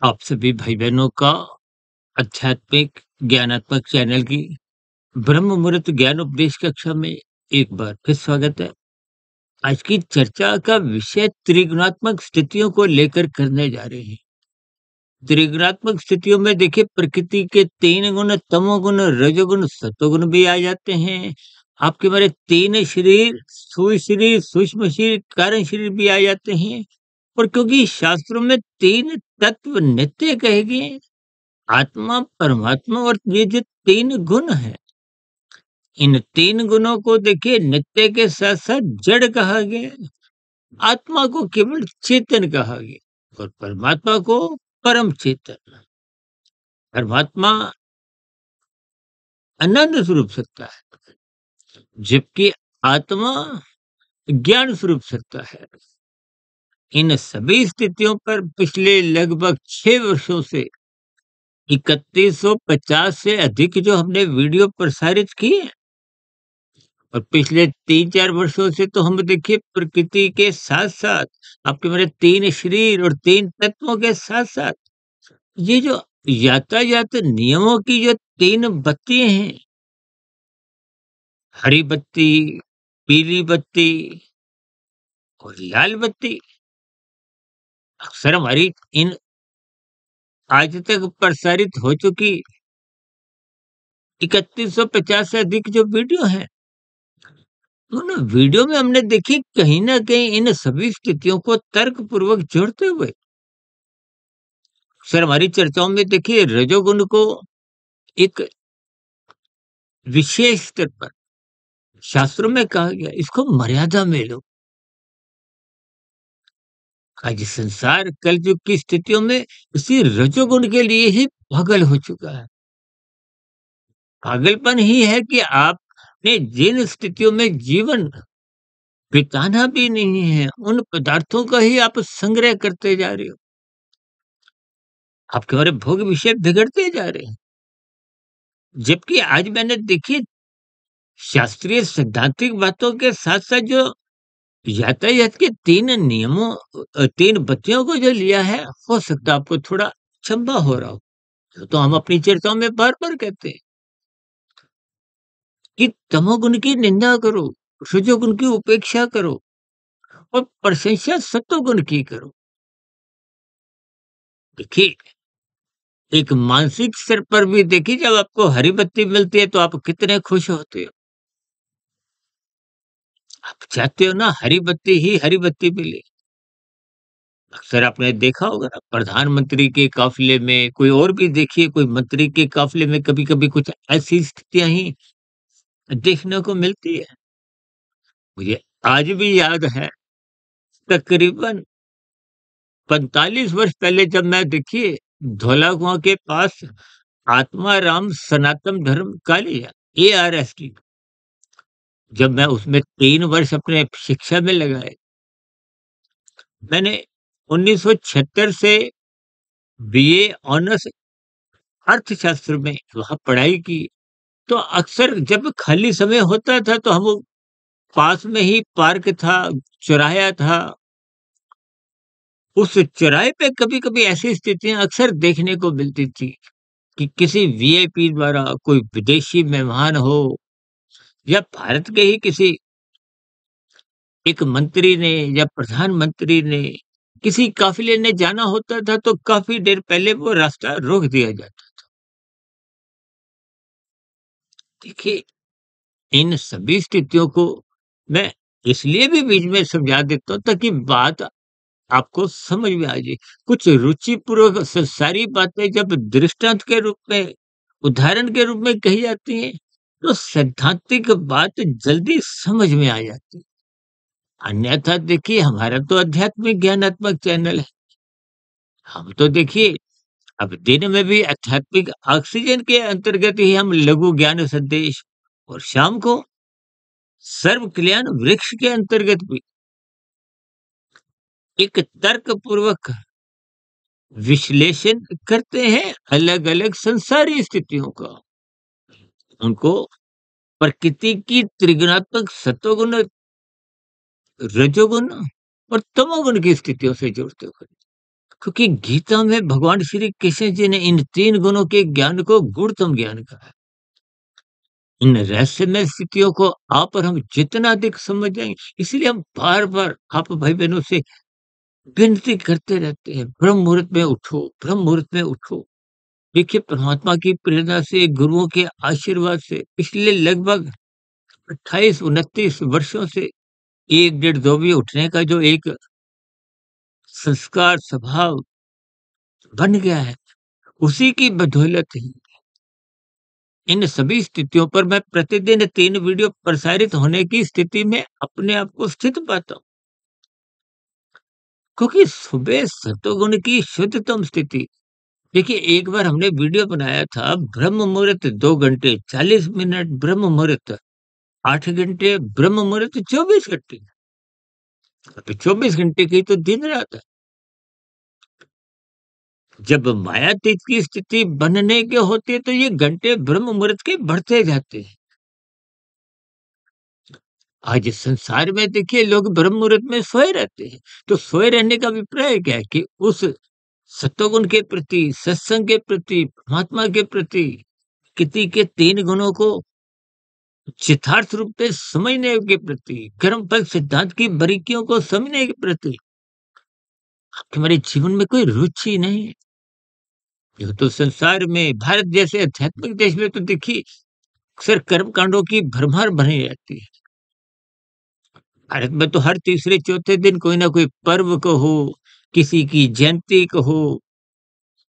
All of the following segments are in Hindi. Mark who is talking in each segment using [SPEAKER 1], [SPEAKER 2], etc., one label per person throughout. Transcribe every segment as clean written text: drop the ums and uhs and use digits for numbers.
[SPEAKER 1] आप सभी भाई-बहनों का आध्यात्मिक ज्ञानात्मक चैनल की ब्रह्म मुहूर्त ज्ञान उपदेश कक्षा में एक बार फिर स्वागत है। आज की चर्चा का विषय त्रिगुणात्मक स्थितियों को लेकर करने जा रहे हैं। त्रिगुणात्मक स्थितियों में देखिए प्रकृति के 3 गुण तमोगुण, रजोगुण, सतोगुण भी आ जाते हैं। आपके हमारे 3 शरीर, स्थूल शरीर, सूक्ष्म शरीर, कारण शरीर भी आ जाते हैं। और क्योंकि शास्त्रों में 3 तत्व नित्य कहे गए हैं, आत्मा, परमात्मा और ये जो 3 गुण हैं, इन 3 गुणों को देखिए नित्य के साथ-साथ जड़ कहा गया है। आत्मा को केवल चेतन कहा गया और परमात्मा को परम चेतन। परमात्मा आनंद स्वरूप सत्ता है, जबकि आत्मा ज्ञान स्वरूप सत्ता है। इन सभी स्थितियों पर पिछले लगभग 6 वर्षों से 3150 से अधिक जो हमने वीडियो प्रसारित किए हैं और पिछले 3-4 वर्षों से तो हम देखिए प्रकृति के साथ-साथ आपके मेरे 3 शरीर और 3 तत्वों के साथ-साथ ये जो यातायात नियमों की जो 3 बत्तियाँ हैं, हरी बत्ती, पीली बत्ती और लाल बत्ती, अक्सर हमारी इन आज तक प्रसारित हो चुकी 3150 से अधिक जो वीडियो हैं, उन वीडियो में हमने देखी कहीं न कहीं इन सभी स्थितियों को तर्कपूर्वक जोड़ते हुए अक्सर हमारी चर्चाओं में देखिए रजोगुण को एक विशेष स्तर पर शास्त्रों में कहा गया, इसको मर्यादा में लो। आज संसार कलयुग की स्थितियों में इसी रजोगुण के लिए ही पागल हो चुका है। पागलपन ही है कि आपने जिन स्थितियों में जीवन बिताना भी नहीं है, उन पदार्थों का ही आप संग्रह करते जा रहे हो। आपके हमारे भोग विषय बिगड़ते जा रहे हैं। जबकि आज मैंने देखिए शास्त्रीय सैद्धांतिक बातों के साथ-साथ जो यातायात के 3 नियमों 3 बत्तियों को जो लिया है, हो सकता है आपको थोड़ा अचंभा हो रहा हो। तो हम अपनी चर्चाओं में बार-बार कहते हैं कि तमोगुण की निंदा करो, रजोगुण की उपेक्षा करो और प्रशंसा सत्वगुण की करो। देखिए, एक मानसिक स्तर पर भी देखिए जब आपको हरी बत्ती मिलती है तो आप कितने खुश होते हो। आप चाहते हो ना हरी बत्ती ही हरी बत्ती मिले। अक्सर आपने देखा होगा ना प्रधानमंत्री के काफ़िले में कोई और भी देखिए कोई मंत्री के काफ़िले में कभी-कभी कुछ ऐसी स्थितियाँ ही देखने को मिलती है। मुझे आज भी याद है तकरीबन 45 वर्ष पहले जब मैं देखिए धौलाकुआँ के पास आत्माराम सनातन धर्म कॉलेज एआरएसटी जब मैं उसमें 3 वर्ष अपने शिक्षा में लगाए, मैंने 1976 से बीए ऑनर्स अर्थशास्त्र में वहाँ पढ़ाई की। तो अक्सर जब खाली समय होता था तो हम पास में ही पार्क था, चौराहा था। उस चौराहे पे कभी-कभी ऐसी स्थितियाँ अक्सर देखने को मिलती थी कि किसी वीआईपी द्वारा कोई विदेशी मेहमान हो या भारत के ही किसी एक मंत्री ने या प्रधानमंत्री ने किसी काफ़िले ने जाना होता था तो काफ़ी देर पहले वो रास्ता रोक दिया जाता। देखिए, इन सभी स्थितियों को मैं इसलिए भी बीच में समझा देता हूँ ताकि बात आपको समझ में आ जाए। कुछ रुचिपूर्वक सारी बातें जब दृष्टांत के रूप में, उदाहरण के रूप में कही जाती हैं, तो सैद्धांतिक बात जल्दी समझ में आ जाती है। अन्यथा देखिए हमारा तो आध्यात्मिक ज्ञानात्मक चैनल है। हम तो देखिए अब दिन में भी आध्यात्मिक ऑक्सीजन के अंतर्गत ही हम लघु ज्ञान संदेश और शाम को सर्व कल्याण वृक्ष के अंतर्गत भी एक तर्क पूर्वक विश्लेषण करते हैं अलग-अलग संसारी स्थितियों का। उनको प्रकृति की त्रिगुणात्मक सत्वगुण, रजोगुण और तमोगुण की स्थितियों से जोड़ते हुए। क्योंकि गीता में भगवान श्री कृष्ण जी ने इन 3 गुणों के ज्ञान को गुणतम ज्ञान कहा है। इन रहस्यमय स्थितियों को आप और हम जितना अधिक समझ जाएँगे, इसलिए हम बार-बार आप भाई-बहनों से विनती करते रहते हैं, ब्रह्म मुहूर्त में उठो, ब्रह्म मुहूर्त में उठो। देखिए परमात्मा की प्रेरणा से, गुरुओं के आशीर्वाद से पिछले लगभग 28-29 वर्षों से 1 डेढ़ 2 बजे उठने का जो एक संस्कार स्वभाव बन गया है, उसी की बदौलत ही इन सभी स्थितियों पर मैं प्रतिदिन 3 वीडियो प्रसारित होने की स्थिति में अपने आप को स्थित पाता हूँ। क्योंकि सुबह सतोगुण की शुद्धतम स्थिति, देखिए एक बार हमने वीडियो बनाया था ब्रह्म मुहूर्त 2 घंटे 40 मिनट, ब्रह्म मुहूर्त 8 घंटे, ब्रह्म मुहूर्त 24 घंटे। अब 24 घंटे की तो दिन रात है। जब मायातीत की स्थिति बनने के होती है तो ये घंटे ब्रह्म मुहूर्त के बढ़ते जाते हैं। आज इस संसार में देखिए लोग ब्रह्म मुहूर्त में सोए रहते हैं। तो सोए रहने का अभिप्राय क्या है कि उस सत्वगुण के प्रति, सत्संग के प्रति, परमात्मा के प्रति, किसी के 3 गुणों को यथार्थ रूप में समझने के प्रति, कर्मफल सिद्धांत की बारीकियों को समझने के प्रति हमारे जीवन में कोई रुचि नहीं है। यूँ तो संसार में भारत जैसे आध्यात्मिक देश में तो देखिए अक्सर कर्म कांडों की भरमार बनी रहती है। भारत में तो हर तीसरे चौथे दिन कोई ना कोई पर्व कहो, किसी की जयंती कहो,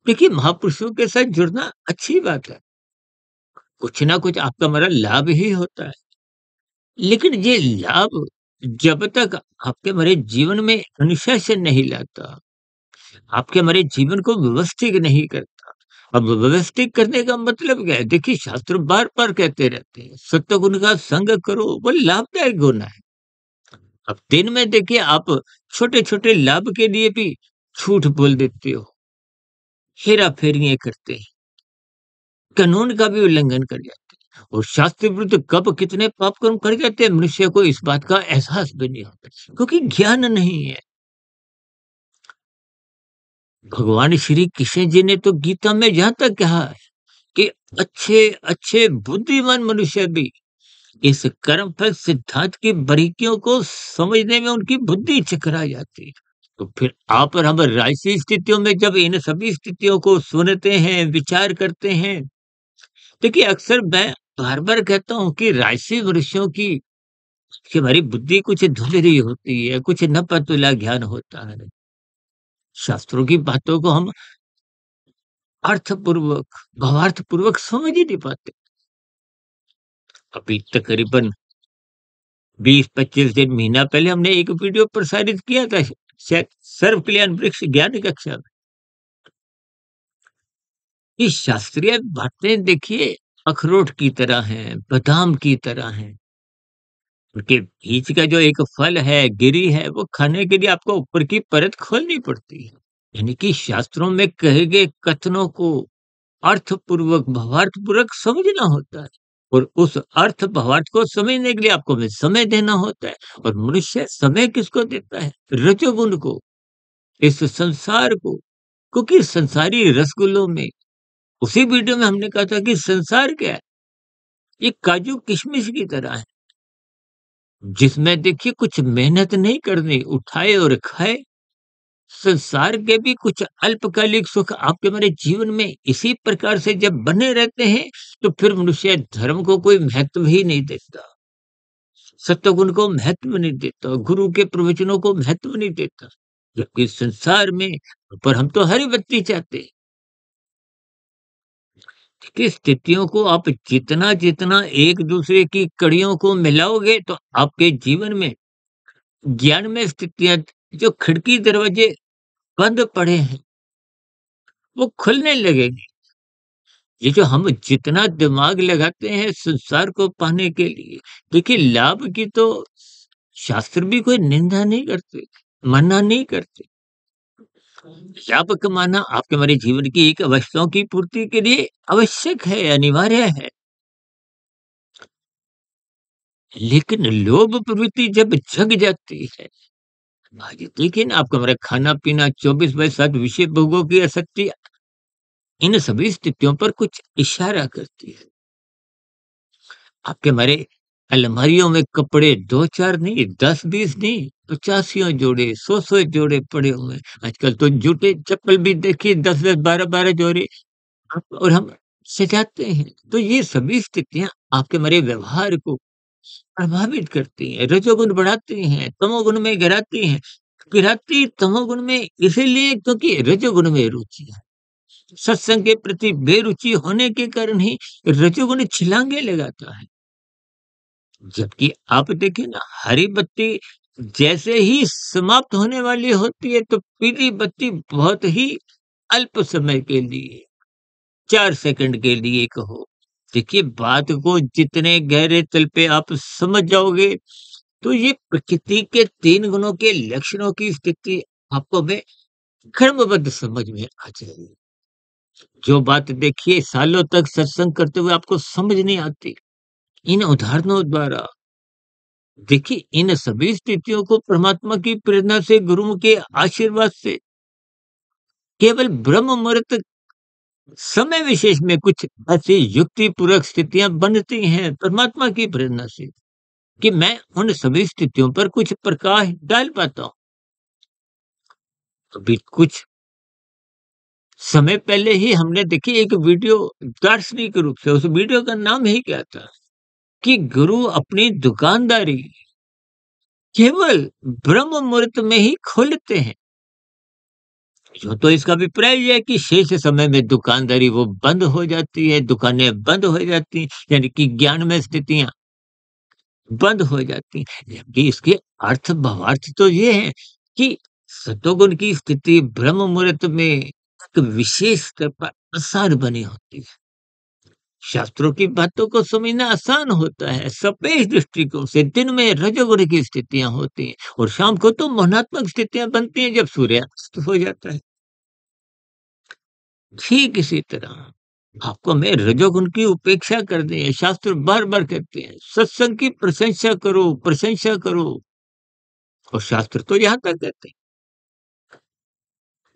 [SPEAKER 1] देखिए महापुरुषों के साथ जुड़ना अच्छी बात है। कुछ ना कुछ आपका हमारा लाभ ही होता है। लेकिन ये लाभ जब तक आपके हमारे जीवन में अनुशासन नहीं लाता, आपके हमारे जीवन को व्यवस्थित नहीं करता। अब व्यवस्थित करने का मतलब क्या है? देखिए शास्त्र बार-बार कहते रहते हैं, सत्वगुण का संग करो, वो लाभदायक गुण है। अब दिन में देखिए आप छोटे-छोटे लाभ के लिए भी झूठ बोल देते हो, हेरा-फेरियाँ करते हैं, कानून का भी उल्लंघन कर जाते हैं और शास्त्र विरुद्ध कब कितने पाप कर्म कर जाते हैं, मनुष्य को इस बात का एहसास भी नहीं होता, क्योंकि ज्ञान नहीं है। भगवान श्री कृष्ण जी ने तो गीता में यहाँ तक कहा है कि अच्छे-अच्छे बुद्धिमान मनुष्य भी इस कर्मफल सिद्धांत की बारीकियों को समझने में उनकी बुद्धि चकरा जाती है। तो फिर आप और हम राजसी स्थितियों में जब इन सभी स्थितियों को सुनते हैं, विचार करते हैं, देखिए अक्सर मैं बार-बार कहता हूँ कि राजसी मनुष्यों की हमारी बुद्धि कुछ धुंधली होती है, कुछ नपतुला ज्ञान होता है। शास्त्रों की बातों को हम अर्थपूर्वक, भावार्थपूर्वक समझ ही नहीं पाते। अभी तकरीबन 20-25 दिन, महीना पहले हमने एक वीडियो प्रसारित किया था शायद सर्व कल्याण वृक्ष ज्ञान कक्षा में। ये शास्त्रीय बातें देखिए अखरोट की तरह हैं, बादाम की तरह हैं। उनके बीच का जो एक फल है, गिरी है, वो खाने के लिए आपको ऊपर की परत खोलनी पड़ती है। यानी कि शास्त्रों में कहे गए कथनों को अर्थपूर्वक, भावार्थपूर्वक समझना होता है और उस अर्थ भावार्थ को समझने के लिए आपको हमें समय देना होता है और मनुष्य समय किसको देता है? रजोगुण को, इस संसार को। क्योंकि संसारी रसगुल्लों में उसी वीडियो में हमने कहा था कि संसार क्या है? ये काजू किशमिश की तरह है, जिसमें देखिए कुछ मेहनत नहीं करनी, उठाए और खाए। संसार के भी कुछ अल्पकालिक सुख आपके हमारे जीवन में इसी प्रकार से जब बने रहते हैं, तो फिर मनुष्य धर्म को कोई महत्व ही नहीं देता, सत्वगुण को महत्व नहीं देता, गुरु के प्रवचनों को महत्व नहीं देता। जबकि संसार में पर हम तो हरी बत्ती चाहते हैं। देखिए स्थितियों को आप जितना-जितना एक दूसरे की कड़ियों को मिलाओगे, तो आपके जीवन में ज्ञान में स्थितियाँ जो खिड़की दरवाजे बंद पड़े हैं, वो खुलने लगेंगे। ये जो हम जितना दिमाग लगाते हैं संसार को पाने के लिए, देखिए लाभ की तो शास्त्र भी कोई निंदा नहीं करते, मना नहीं करते। लाभ कमाना आपके हमारे जीवन की एक आवश्यकताओं की पूर्ति के लिए आवश्यक है, अनिवार्य है। लेकिन लोभ प्रवृत्ति जब जग जाती है, आज देखिए ना आपका हमारा खाना-पीना 24/7 विषय भोगों की आसक्ति इन सभी स्थितियों पर कुछ इशारा करती है। आपके हमारे अलमारियों में कपड़े 2-4 नहीं, 10-20 नहीं, 85 जोड़े, 100-100 जोड़े पड़े हुए हैं। आजकल तो जूते चप्पल भी देखिए 10-10, 12-12 जोड़े और हम सजाते हैं। तो ये सभी स्थितियाँ आपके हमारे व्यवहार को प्रभावित करती हैं, रजोगुण बढ़ाती हैं, तमोगुण में गिराती तमोगुण में इसीलिए क्योंकि रजोगुण में रुचि है। सत्संग के प्रति बेरुचि होने के कारण ही रजोगुण छलांगे लगाता है। जबकि आप देखिए ना हरी बत्ती जैसे ही समाप्त होने वाली होती है तो पीली बत्ती बहुत ही अल्प समय के लिए 4 सेकंड के लिए कहो। देखिए बात को जितने गहरे तल पे आप समझ जाओगे तो ये प्रकृति के 3 गुणों के लक्षणों की स्थिति आपको में क्रमबद्ध समझ में आ जाएगी। जो बात देखिए सालों तक सत्संग करते हुए आपको समझ नहीं आती, इन उदाहरणों द्वारा देखिए इन सभी स्थितियों को परमात्मा की प्रेरणा से गुरुओं के आशीर्वाद से केवल ब्रह्म मुहूर्त समय विशेष में कुछ ऐसी युक्ति पूर्वक स्थितियां बनती हैं परमात्मा की प्रेरणा से कि मैं उन सभी स्थितियों पर कुछ प्रकाश डाल पाता हूँ। अभी कुछ समय पहले ही हमने देखी एक वीडियो दार्शनिक रूप से उस वीडियो का नाम ही क्या था कि गुरु अपनी दुकानदारी केवल ब्रह्म मुहूर्त में ही खोलते हैं। यूँ तो इसका अभिप्राय ये है कि शेष समय में दुकानदारी वो बंद हो जाती है, दुकानें बंद हो जाती हैं, यानी कि ज्ञानमय स्थितियाँ बंद हो जाती हैं। जबकि इसके अर्थ भावार्थ तो ये है कि सतोगुण की स्थिति ब्रह्म मुहूर्त में एक विशेष स्तर पर आसान बनी होती है। शास्त्रों की बातों को समझना आसान होता है। सापेक्ष दृष्टिकोण से दिन में रजोगुण की स्थितियाँ होती हैं और शाम को तो मोहनात्मक स्थितियाँ बनती हैं जब सूर्यास्त हो जाता है। ठीक इसी तरह आपको हमें रजोगुण की उपेक्षा करनी है। शास्त्र बार-बार कहते हैं, सत्संग की प्रशंसा करो और शास्त्र तो यहाँ तक कहते हैं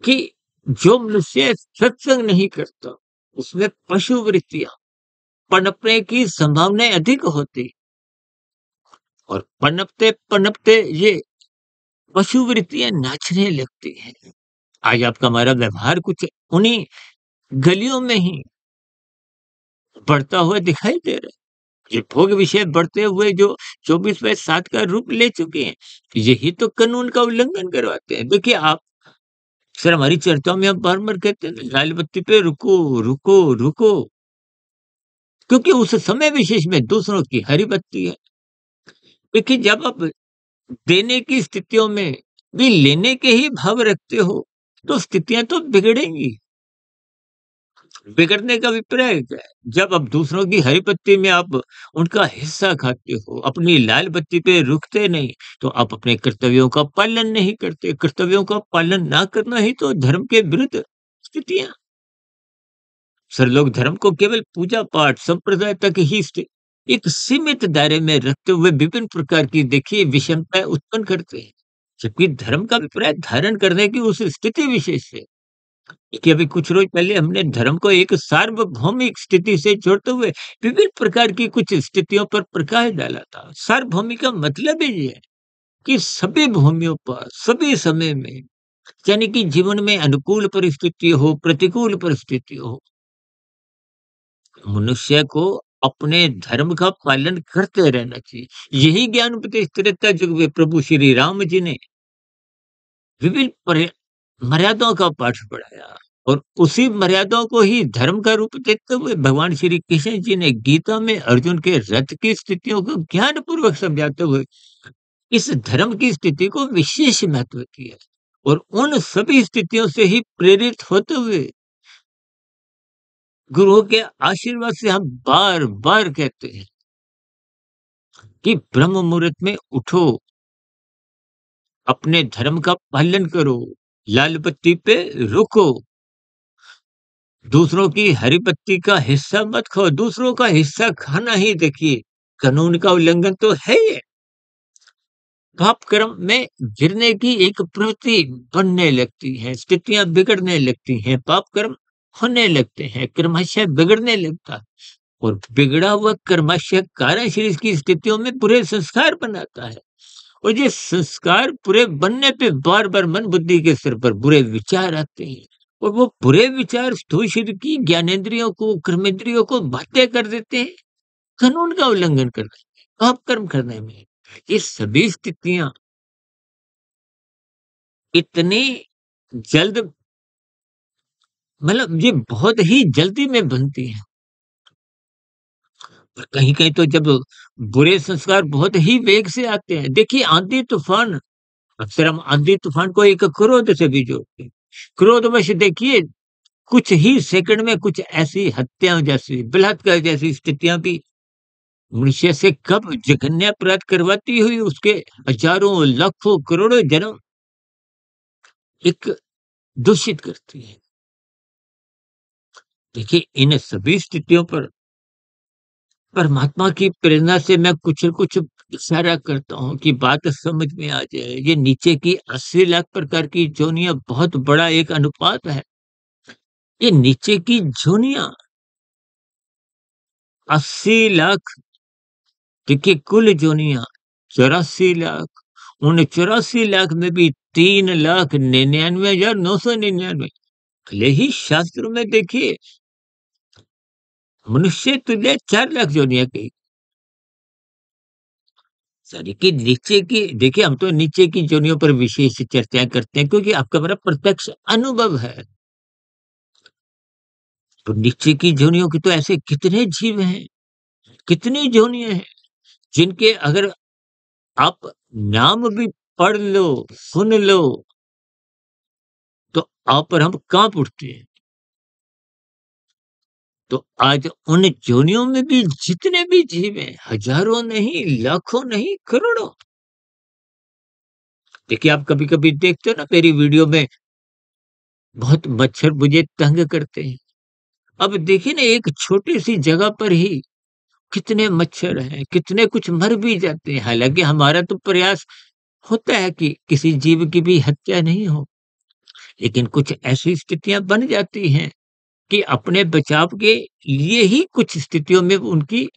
[SPEAKER 1] कि जो मनुष्य सत्संग नहीं करता, उसमें पशु वृत्तियाँ पनपने की संभावनाएँ अधिक होती और पनपते-पनपते ये पशु वृत्तियाँ नाचने लगती हैं। आज आपका हमारा व्यवहार कुछ उन्हीं गलियों में ही बढ़ता हुआ दिखाई दे रहा है। ये भोग विषय बढ़ते हुए जो 24/7 का रूप ले चुके हैं, यही तो कानून का उल्लंघन करवाते हैं। देखिए आप सर हमारी चर्चाओं में हम बार-बार कहते हैं ना लाल बत्ती पे रुको, रुको, रुको क्योंकि उस समय विशेष में दूसरों की हरी बत्ती है। देखिए जब आप देने की स्थितियों में भी लेने के ही भाव रखते हो, तो स्थितियाँ तो बिगड़ेंगी। बिगड़ने का अभिप्राय क्या है? जब आप दूसरों की हरी पत्ती में आप उनका हिस्सा खाते हो, अपनी लाल बत्ती पे रुकते नहीं, तो आप अपने कर्तव्यों का पालन नहीं करते। कर्तव्यों का पालन ना करना ही तो धर्म के विरुद्ध स्थितियाँ। सर लोग धर्म को केवल पूजा-पाठ, संप्रदाय तक ही एक सीमित दायरे में रखते हुए विभिन्न प्रकार की देखिए विषमताएँ उत्पन्न करते हैं। जबकि धर्म का अभिप्राय धारण करने की उस स्थिति विशेष से देखिए, अभी कुछ रोज पहले हमने धर्म को एक सार्वभौमिक स्थिति से जोड़ते हुए विभिन्न प्रकार की कुछ स्थितियों पर प्रकाश डाला था। सार्वभौमिक का मतलब ही ये है कि सभी भूमियों पर, सभी समय में, यानी कि जीवन में अनुकूल परिस्थिति हो, प्रतिकूल परिस्थिति हो, मनुष्य को अपने धर्म का पालन करते रहना चाहिए। यही ज्ञान उपदेश त्रेता युग में प्रभु श्री राम जी ने विभिन्न मर्यादाओं का पाठ पढ़ाया और उसी मर्यादाओं को ही धर्म का रूप देते हुए भगवान श्री कृष्ण जी ने गीता में अर्जुन के रथ की स्थितियों को ज्ञान पूर्वक समझाते हुए इस धर्म की स्थिति को विशेष महत्व दिया और उन सभी स्थितियों से ही प्रेरित होते हुए गुरुओं के आशीर्वाद से हम बार बार कहते हैं कि ब्रह्म मुहूर्त में उठो, अपने धर्म का पालन करो, लाल बत्ती पे रुको, दूसरों की हरी पत्ती का हिस्सा मत खाओ, दूसरों का हिस्सा खाना ही देखिए कानून का उल्लंघन तो है ये। पाप कर्म में गिरने की एक प्रवृत्ति बनने लगती है, स्थितियाँ बिगड़ने लगती हैं, पाप कर्म होने लगते हैं, क्रमशः बिगड़ने लगता है और बिगड़ा हुआ क्रमशः कारण शरीर की स्थितियों में बुरे संस्कार बनाता है और ये संस्कार बुरे बनने पे बार-बार मन बुद्धि के सिर पर बुरे विचार आते हैं और वो बुरे विचार स्थूल शरीर की ज्ञानेंद्रियों को, कर्मेंद्रियों को बाध्य कर देते हैं, कानून का उल्लंघन कर देते हैं, पाप कर्म करने में। ये सभी स्थितियाँ इतनी जल्द मतलब ये बहुत ही जल्दी में बनती हैं और कहीं-कहीं तो जब बुरे संस्कार बहुत ही वेग से आते हैं। देखिए आंधी-तूफ़ान अक्सर हम आंधी-तूफ़ान को एक क्रोध से भी जोड़ते हैं। क्रोधवश देखिए कुछ ही सेकंड में कुछ ऐसी हत्याओं जैसी, बलात्कार जैसी स्थितियाँ भी मनुष्य से कब जघन्य अपराध करवाती हुई उसके हज़ारों, लाखों, करोड़ों जन्म एक दूषित करती है। देखिए इन सभी स्थितियों पर परमात्मा की प्रेरणा से मैं कुछ न कुछ इशारा करता हूँ कि बात समझ में आ जाए। ये नीचे की 80 लाख प्रकार की जोनियाँ बहुत बड़ा एक अनुपात है। ये नीचे की जोनियाँ 80 लाख देखिए कुल जोनियाँ 84 लाख, उन 84 लाख में भी 3,99,999 भले ही शास्त्रों में देखिए मनुष्य तुल्य 4 लाख जोनियाँ कही सॉरी कि नीचे की देखिए हम तो नीचे की जोनियों पर विशेष चर्चाएँ करते हैं क्योंकि आपका बड़ा प्रत्यक्ष अनुभव है। तो नीचे की जोनियों के तो ऐसे कितने जीव हैं, कितनी जोनियाँ हैं, जिनके अगर आप नाम भी पढ़ लो, सुन लो, तो आप और हम काँप उठते हैं। तो आज उन जोनियों में भी जितने भी जीव हैं, हज़ारों नहीं, लाखों नहीं, करोड़ों। देखिए आप कभी-कभी देखते हो ना मेरी वीडियो में बहुत मच्छर मुझे तंग करते हैं। अब देखिए ना एक छोटी-सी जगह पर ही कितने मच्छर हैं, कितने कुछ मर भी जाते हैं। हालाँकि हमारा तो प्रयास होता है कि किसी जीव की भी हत्या नहीं हो, लेकिन कुछ ऐसी स्थितियाँ बन जाती हैं कि अपने बचाव के लिए ही कुछ स्थितियों में उनकी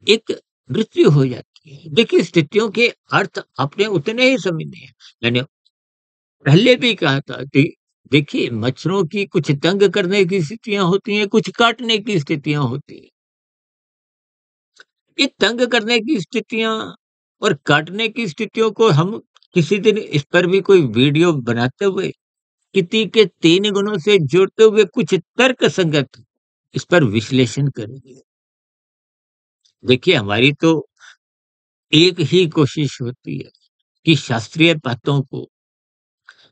[SPEAKER 1] एक मृत्यु हो जाती है। देखिए स्थितियों के अर्थ अपने उतने ही समझने हैं। मैंने पहले भी कहा था कि देखिए मच्छरों की कुछ तंग करने की स्थितियाँ होती हैं, कुछ काटने की स्थितियाँ होती हैं। ये तंग करने की स्थितियाँ और काटने की स्थितियों को हम किसी दिन इस पर भी कोई वीडियो बनाते हुए इति के 3 गुणों से जोड़ते हुए कुछ तर्क संगत इस पर विश्लेषण करेंगे। देखिए हमारी तो एक ही कोशिश होती है कि शास्त्रीय बातों को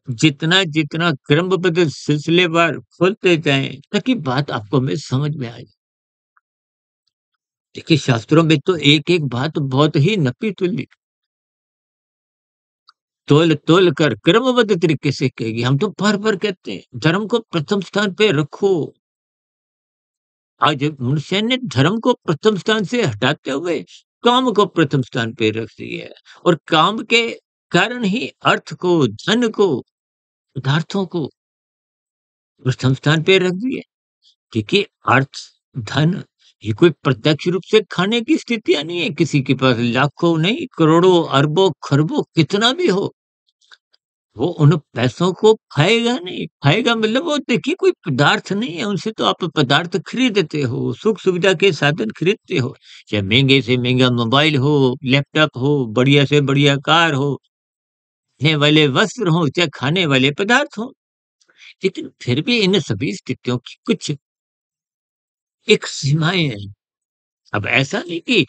[SPEAKER 1] जितना-जितना क्रमबद्ध सिलसिलेवार खोलते जाएँ ताकि बात आपको में समझ में आए। देखिए शास्त्रों में तो एक-एक बात बहुत ही नपी-तुली, तोल-तोल कर क्रमबद्ध तरीके से कही। हम तो बार-बार कहते हैं धर्म को प्रथम स्थान पे रखो। आज मनुष्य ने धर्म को प्रथम स्थान से हटाते हुए काम को प्रथम स्थान पे रख दिया है और काम के कारण ही अर्थ को, धन को, पदार्थों को प्रथम स्थान पे रख दिया। देखिए अर्थ, धन ये कोई प्रत्यक्ष रूप से खाने की स्थितियाँ नहीं है। किसी के पास लाखों नहीं, करोड़ों, अरबों, खरबों कितना भी हो, वो उन पैसों को खाएगा नहीं। खाएगा मतलब वो देखिए कोई पदार्थ नहीं है, उनसे तो आप पदार्थ खरीदते हो, सुख-सुविधा के साधन खरीदते हो। चाहे महँगे से महँगा मोबाइल हो, लैपटॉप हो, बढ़िया से बढ़िया कार हो, पहनने वाले वस्त्र हों, चाहे खाने वाले पदार्थ हों। लेकिन फिर भी इन सभी स्थितियों की कुछ एक सीमाएँ हैं। अब ऐसा नहीं कि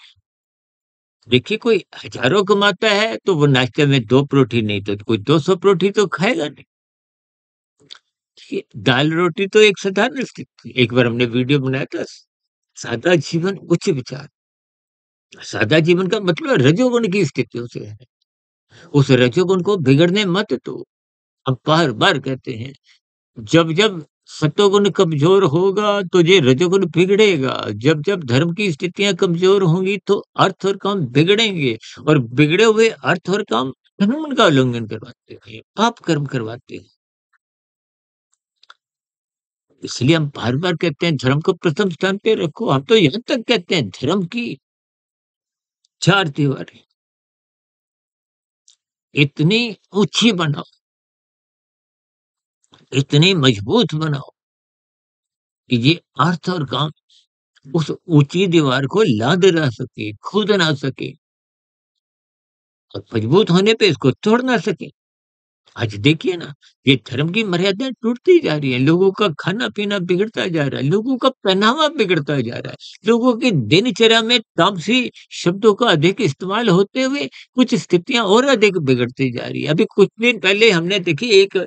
[SPEAKER 1] देखिए कोई हज़ारों कमाता है तो वो नाश्ते में 2 परोठी नहीं तो कोई 200 परोठी तो खाएगा नहीं। देखिए दाल-रोटी तो एक साधारण स्थिति एक बार हमने वीडियो बनाया था सादा जीवन उच्च विचार। सादा जीवन का मतलब रजोगुण की स्थितियों से है। उस रजोगुण को बिगड़ने मत दो। हम बार-बार कहते हैं जब-जब सतोगुण कमज़ोर होगा तो ये रजोगुण बिगड़ेगा। जब-जब धर्म की स्थितियाँ कमज़ोर होंगी तो अर्थ और काम बिगड़ेंगे और बिगड़े हुए अर्थ और काम कानून का उल्लंघन करवाते हैं, पाप कर्म करवाते हैं। इसलिए हम बार-बार कहते हैं धर्म को प्रथम स्थान पे रखो। हम तो यहाँ तक कहते हैं धर्म की 4 दीवारें इतनी ऊँची बनाओ, इतनी मजबूत बनाओ कि ये अर्थ और काम उस ऊँची दीवार को लाँघ ना सके, कूद ना सके और मजबूत होने पे इसको तोड़ ना सके। आज देखिए ना, ये धर्म की मर्यादाएँ टूटती जा रही हैं, लोगों का खाना-पीना बिगड़ता जा रहा है, लोगों का पहनावा बिगड़ता जा रहा है, लोगों की दिनचर्या में तामसी शब्दों का अधिक इस्तेमाल होते हुए कुछ स्थितियाँ और अधिक बिगड़ती जा रही है। अभी कुछ दिन पहले हमने देखी एक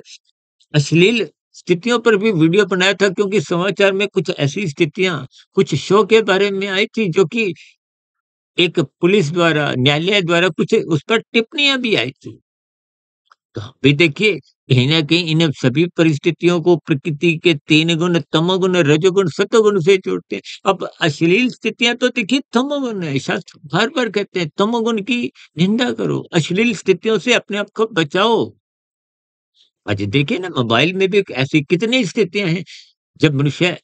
[SPEAKER 1] अश्लील स्थितियों पर भी वीडियो बनाया था क्योंकि समाचार में कुछ ऐसी स्थितियाँ, कुछ शो के बारे में आई थी जो कि एक पुलिस द्वारा, न्यायालय द्वारा कुछ उस पर टिप्पणियाँ भी आई थी। तो अभी देखिए, कहीं न कहीं इन सभी परिस्थितियों को प्रकृति के 3 गुण तमोगुण, रजोगुण, सतोगुण से जोड़ते हैं। अब अश्लील स्थितियाँ तो देखिए तमोगुण है, शास्त्र बार-बार कहते हैं तमोगुण की निंदा करो, अश्लील स्थितियों से अपने आप को बचाओ। आज देखिए ना मोबाइल में भी ऐसी कितनी स्थितियाँ हैं, जब मनुष्य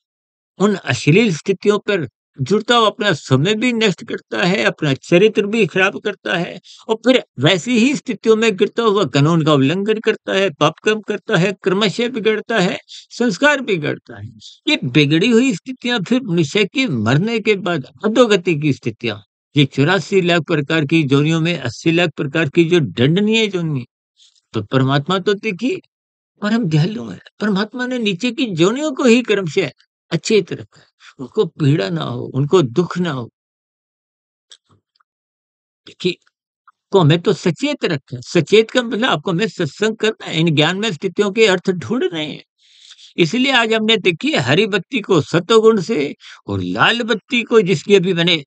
[SPEAKER 1] उन अश्लील स्थितियों पर जुड़ता हुआ अपना समय भी नष्ट करता है, अपना चरित्र भी खराब करता है और फिर वैसी ही स्थितियों में गिरता हुआ कानून का उल्लंघन करता है, पाप कर्म करता है, क्रमशः बिगड़ता है, संस्कार बिगड़ता है। ये बिगड़ी हुई स्थितियाँ फिर मनुष्य के मरने के बाद अधोगति की स्थितियाँ, ये 84 लाख प्रकार की योनियों में 80 लाख प्रकार की जो दंडनीय योनि, तो परमात्मा तो देखिए परम दयालु है। परमात्मा ने नीचे की योनियों को ही क्रमशः अचेत रखा है। उनको पीड़ा ना हो, उनको दुःख ना हो। देखिए, को हमें तो सचेत रखा है। सचेत का मतलब आपको हमें सत्संग करना है, इन ज्ञानमय स्थितियों के अर्थ ढूँढने हैं। इसलिए आज हमने देखिए हरी बत्ती को सतोगुण से और लाल बत्ती को जिसकी अभी मैंने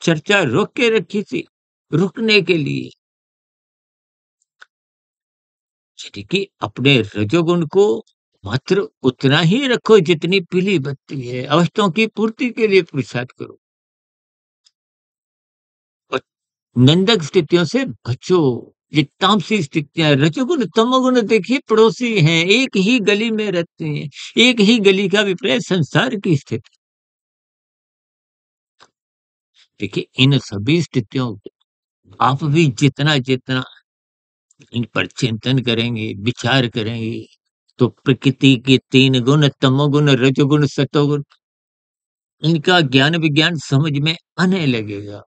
[SPEAKER 1] चर्चा रोक के रखी थी, रुकने के लिए यानी कि अपने रजोगुण को मात्र उतना ही रखो जितनी पीली बत्ती है। अवस्थाओं की पूर्ति के लिए पुरुषार्थ करो और निंदक स्थितियों से बचो। ये तामसी स्थितियाँ रजोगुण, तमोगुण देखिए पड़ोसी हैं, एक ही गली में रहते हैं, एक ही गली का विपर्य संसार की स्थिति। देखिए इन सभी स्थितियों को आप भी जितना-जितना इन पर चिंतन करेंगे, विचार करेंगे, तो प्रकृति के 3 गुण तमोगुण, रजोगुण, सतोगुण इनका ज्ञान विज्ञान समझ में आने लगेगा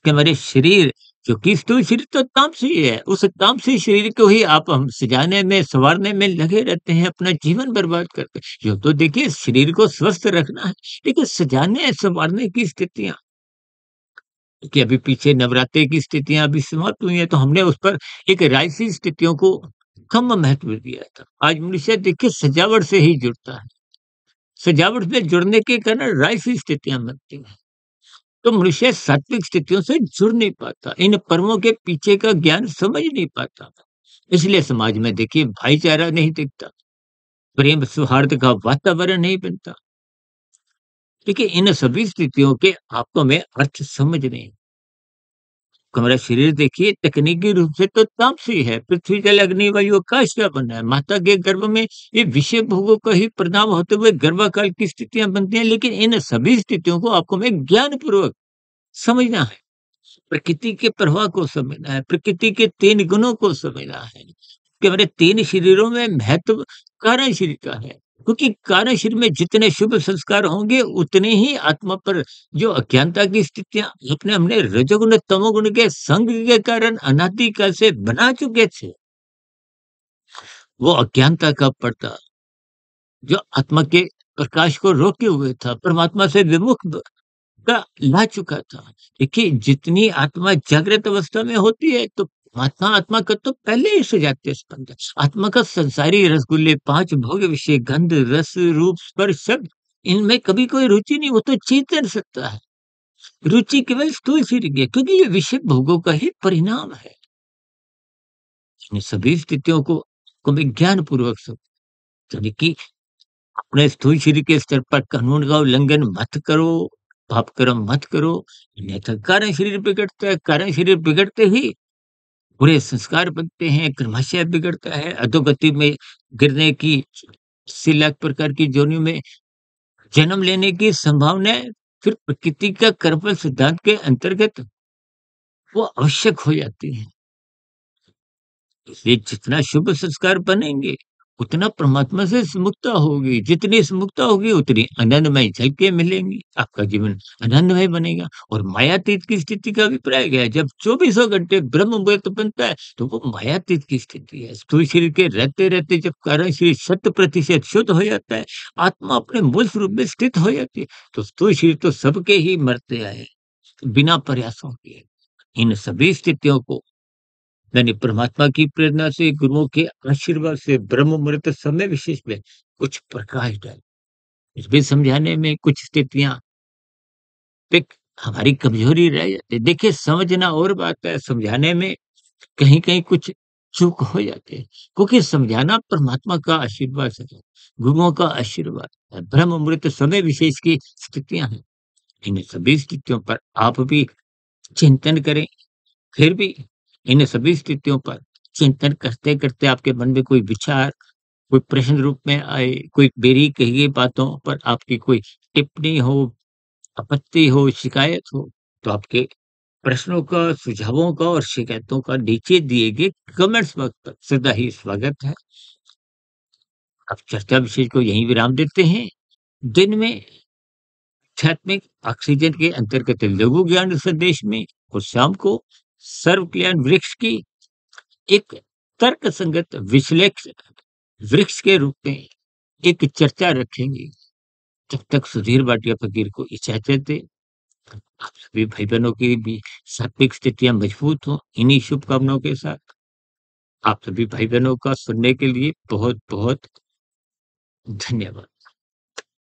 [SPEAKER 1] कि हमारे शरीर जो कि स्थूल शरीर तो तामसी है, उस तामसी शरीर को ही आप हम सजाने में, सँवारने में लगे रहते हैं, अपना जीवन बर्बाद करते हैं। यूँ तो देखिए शरीर को स्वस्थ रखना है, लेकिन सजाने-सँवारने की स्थितियाँ कि अभी पीछे नवरात्रि की स्थितियाँ अभी समाप्त हुई हैं, तो हमने उस पर एक राजसी स्थितियों को कम महत्व दिया था। आज मनुष्य देखिए सजावट से ही जुड़ता है। सजावट से जुड़ने के कारण राजसी स्थितियाँ बनती हैं। तो मनुष्य सात्विक स्थितियों से जुड़ नहीं पाता, इन पर्वों के पीछे का ज्ञान समझ नहीं पाता। इसलिए समाज में देखिए भाईचारा नहीं दिखता, प्रेम सौहार्द का वातावरण नहीं बनता। देखिए इन सभी स्थितियों के आपको में अर्थ समझ नहीं। हमारा शरीर देखिए तकनीकी रूप से तो तामसी है, पृथ्वी जल अग्नि वायु आकाश का बना है। माता के गर्भ में ये विषय भोगों का ही परिणाम होते हुए गर्भाकाल की स्थितियां बनती हैं, लेकिन इन सभी स्थितियों को आपको में ज्ञान पूर्वक समझना है। प्रकृति के प्रवाह को समझना है, प्रकृति के 3 गुणों को समझना है कि हमारे 3 शरीरों में महत्व कारण शरीर का है। क्योंकि कारण शरीर में जितने शुभ संस्कार होंगे, उतने ही आत्मा पर जो अज्ञानता की स्थितियाँ अपने हमने रजोगुण, तमोगुण के संग के कारण अनादिकाल से बना चुके थे, वो अज्ञानता का पर्दा जो आत्मा के प्रकाश को रोके हुए था, परमात्मा से विमुख का ला चुका था। देखिए, जितनी आत्मा जागृत अवस्था में होती है, तो आत्मा आत्मा का तो पहले ही सजातीय स्पंद है। आत्मा का संसारी रसगुल्ले 5 भोग विषय गंध, रस, रूप, स्पर्श, शब्द इनमें कभी कोई रुचि नहीं, वो तो चेतन सत्ता है। रुचि केवल स्थूल शरीर की है, क्योंकि ये विषय भोगों का ही परिणाम है। इन सभी स्थितियों को विज्ञान पूर्वक सब यानी कि अपने स्थूल शरीर के स्तर पर कानून का उल्लंघन मत करो, पाप कर्म मत करो, अन्यथा कारण शरीर बिगड़ता है, कारण शरीर बिगड़ते ही बुरे संस्कार बनते हैं, क्रमशः बिगड़ता है, अधोगति में गिरने की 80 लाख प्रकार की योनियों में जन्म लेने की संभावनाएँ फिर प्रकृति का कर्मफल सिद्धांत के अंतर्गत वो आवश्यक हो जाती हैं। इसलिए जितना शुभ संस्कार बनेंगे, उतना परमात्मा से सुमुखता होगी, जितनी सुमुखता होगी उतनी आनंदमय झलकें मिलेंगी, आपका जीवन आनंदमय बनेगा और मायातीत की स्थिति का अभिप्राय क्या है? जब चौबीसों घंटे ब्रह्म मुहूर्त बनता है, तो वो मायातीत की स्थिति है। स्थूल शरीर के रहते-रहते जब कारण शरीर शत प्रतिशत शुद्ध हो जाता है, आत्मा अपने मूल स्वरूप में स्थित हो जाती है, तो स्थूल शरीर तो सबके ही मरते आए, बिना प्रयासों के। इन सभी स्थितियों को मैंने परमात्मा की प्रेरणा से, गुरुओं के आशीर्वाद से ब्रह्म मुहूर्त समय विशेष में कुछ प्रकाश डाला। इसमें समझाने में कुछ स्थितियाँ एक हमारी कमजोरी रह जाती है। देखिए समझना और बात है, समझाने में कहीं-कहीं कुछ चूक हो जाती है। क्योंकि समझाना परमात्मा का आशीर्वाद है, गुरुओं का आशीर्वाद है, ब्रह्म मुहूर्त समय विशेष की स्थितियाँ हैं। इन सभी स्थितियों पर आप भी चिंतन करें। फिर भी इन सभी स्थितियों पर चिंतन करते-करते आपके मन में कोई विचार, कोई प्रश्न रूप में आए, कोई मेरी कही गई बातों पर आपकी कोई टिप्पणी हो, आपत्ति हो, शिकायत हो, तो आपके प्रश्नों का, सुझावों का और शिकायतों का नीचे दिए गए कमेंट्स बॉक्स पर सदा ही स्वागत है। अब चर्चा विषय को यहीं विराम देते हैं। दिन में आध्यात्मिक ऑक्सीजन के अंतर्गत लघु ज्ञान संदेश में और शाम को सर्व कल्याण वृक्ष की एक तर्क संगत विश्लेष वृक्ष के रूप में एक चर्चा रखेंगे। तब तक सुधीर भाटिया फकीर को इजाज़त दें। आप सभी भाई-बहनों की भी सात्विक स्थितियाँ मजबूत हों, इन्हीं शुभकामनाओं के साथ आप सभी भाई-बहनों का सुनने के लिए बहुत-बहुत धन्यवाद।